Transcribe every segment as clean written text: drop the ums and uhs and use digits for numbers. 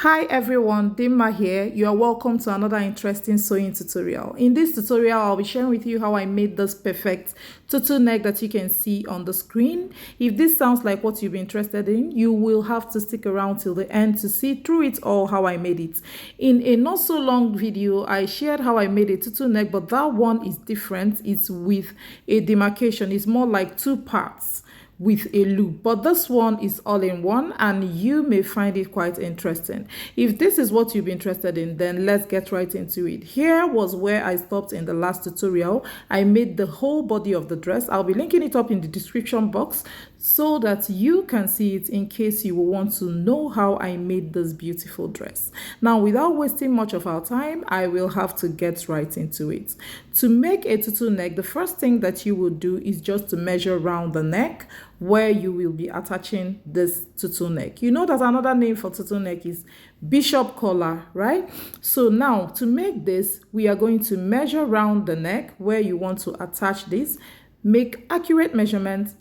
Hi everyone, Dimma here. You are welcome to another interesting sewing tutorial. In this tutorial, I'll be sharing with you how I made this perfect tutu neck that you can see on the screen. If this sounds like what you've been interested in, you will have to stick around till the end to see through it all how I made it. In a not so long video, I shared how I made a tutu neck, but that one is different. It's with a demarcation. It's more like two parts with a loop, but this one is all in one and you may find it quite interesting. If this is what you've been interested in, then let's get right into it. Here was where I stopped in the last tutorial. I made the whole body of the dress. I'll be linking it up in the description box so that you can see it in case you will want to know how I made this beautiful dress. Now, without wasting much of our time, I will have to get right into it. To make a tutu neck, the first thing that you will do is just to measure around the neck where you will be attaching this tutu neck. You know that another name for tutu neck is bishop collar, right? So now to make this, we are going to measure around the neck where you want to attach this. Make accurate measurements,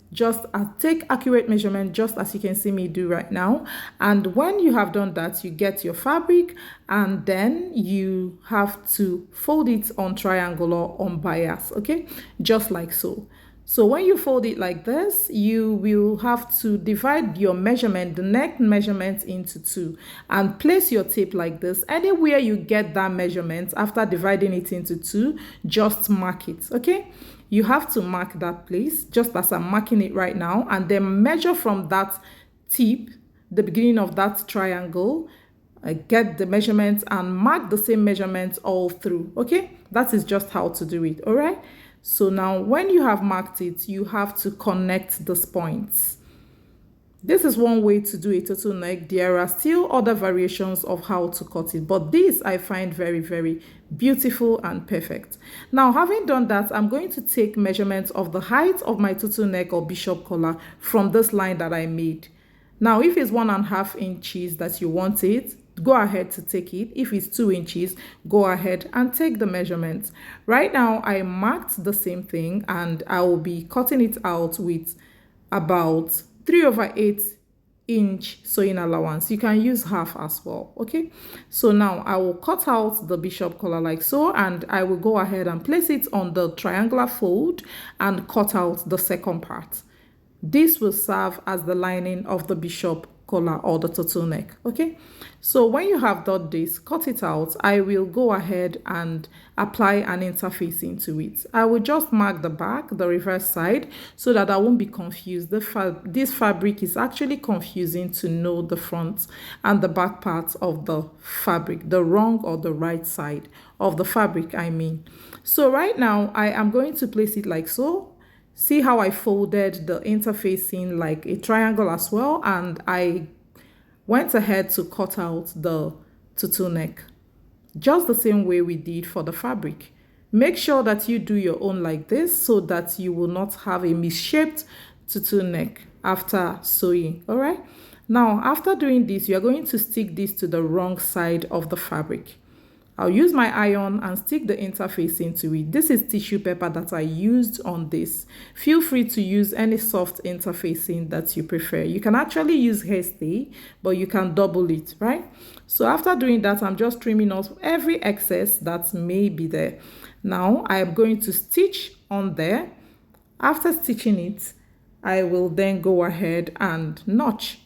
take accurate measurement just as you can see me do right now. And when you have done that, you get your fabric and then you have to fold it on triangle or on bias, okay? Just like so. So when you fold it like this, you will have to divide your measurement, the neck measurement, into two and place your tape like this. Anywhere you get that measurement after dividing it into two, just mark it, okay? You have to mark that place just as I'm marking it right now, and then measure from that tip, the beginning of that triangle, get the measurements and mark the same measurements all through, okay? That is just how to do it, all right? So now when you have marked it, you have to connect these points. This is one way to do a tutu neck. There are still other variations of how to cut it, but this I find very, very beautiful and perfect. Now, having done that, I'm going to take measurements of the height of my tutu neck or bishop collar from this line that I made. Now, if it's 1.5 inches that you want it, go ahead to take it. If it's 2 inches, go ahead and take the measurements. Right now, I marked the same thing and I will be cutting it out with about 3/8 inch sewing allowance. You can use half as well, okay? So now I will cut out the bishop collar like so, and I will go ahead and place it on the triangular fold and cut out the second part. This will serve as the lining of the bishop collar or the tutu neck, okay? So when you have done this, cut it out. I will go ahead and apply an interface into it. I will just mark the back, the reverse side, so that I won't be confused. This fabric is actually confusing to know the front and the back part of the fabric, the wrong or the right side of the fabric, I mean. So right now, I am going to place it like so. See how I folded the interfacing like a triangle as well, and I went ahead to cut out the tutu neck just the same way we did for the fabric. Make sure that you do your own like this so that you will not have a misshaped tutu neck after sewing, all right? Now, after doing this, you are going to stick this to the wrong side of the fabric. I'll use my iron and stick the interface into it. This is tissue paper that I used on this. Feel free to use any soft interfacing that you prefer. You can actually use hairstay, but you can double it, right? So after doing that, I'm just trimming off every excess that may be there. Now I am going to stitch on there. After stitching it, I will then go ahead and notch,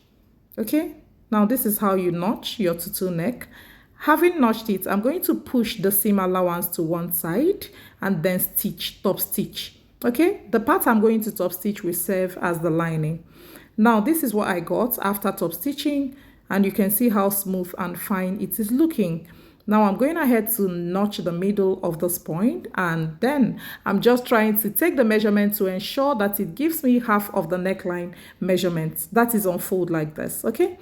okay? Now this is how you notch your tutu neck. Having notched it, I'm going to push the seam allowance to one side and then stitch, top stitch. Okay, the part I'm going to top stitch will serve as the lining. Now, this is what I got after top stitching, and you can see how smooth and fine it is looking. Now, I'm going ahead to notch the middle of this point, and then I'm just trying to take the measurement to ensure that it gives me half of the neckline measurement. That is on fold like this, okay?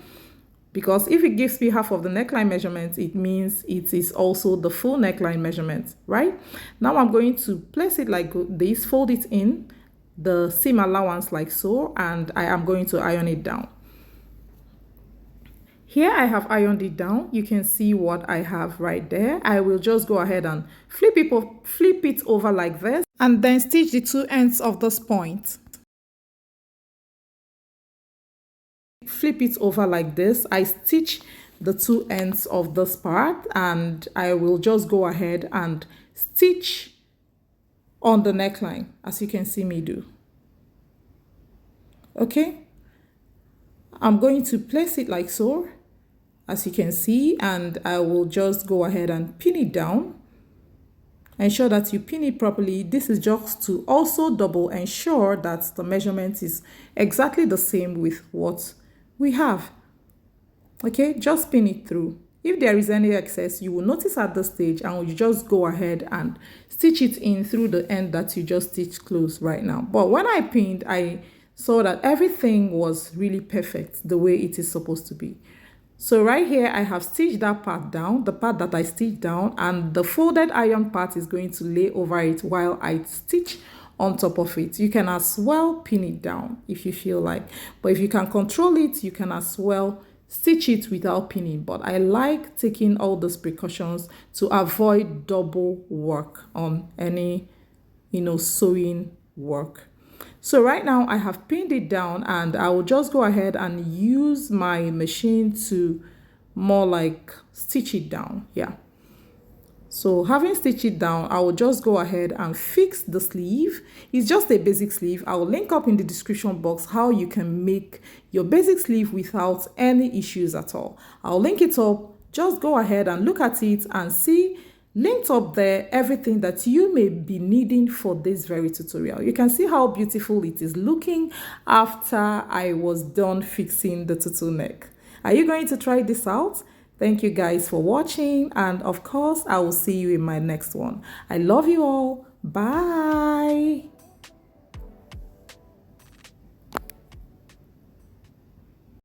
Because if it gives me half of the neckline measurement, it means it is also the full neckline measurement, right? Now I'm going to place it like this, fold it in the seam allowance like so, and I am going to iron it down. Here I have ironed it down. You can see what I have right there. I will just go ahead and flip it over like this, and then stitch the two ends of this point. Flip it over like this. I stitch the two ends of this part, and I will just go ahead and stitch on the neckline, as you can see me do. Okay, I'm going to place it like so, as you can see, and I will just go ahead and pin it down. Ensure that you pin it properly. This is just to also double ensure that the measurement is exactly the same with what we have. Okay, just pin it through. If there is any excess, you will notice at this stage, and you just go ahead and stitch it in through the end that you just stitched close right now. But when I pinned, I saw that everything was really perfect the way it is supposed to be. So right here, I have stitched that part down, the part that I stitched down, and the folded iron part is going to lay over it while I stitch on top of it. You can as well pin it down if you feel like, but if you can control it, you can as well stitch it without pinning. But I like taking all those precautions to avoid double work on any, sewing work. So right now I have pinned it down, and I will just go ahead and use my machine to more like stitch it down. Yeah. So having stitched it down, I will just go ahead and fix the sleeve. It's just a basic sleeve. I will link up in the description box how you can make your basic sleeve without any issues at all. I'll link it up. Just go ahead and look at it and see linked up there everything that you may be needing for this very tutorial. You can see how beautiful it is looking after I was done fixing the turtleneck. Are you going to try this out? Thank you guys for watching, and of course I will see you in my next one. I love you all. Bye.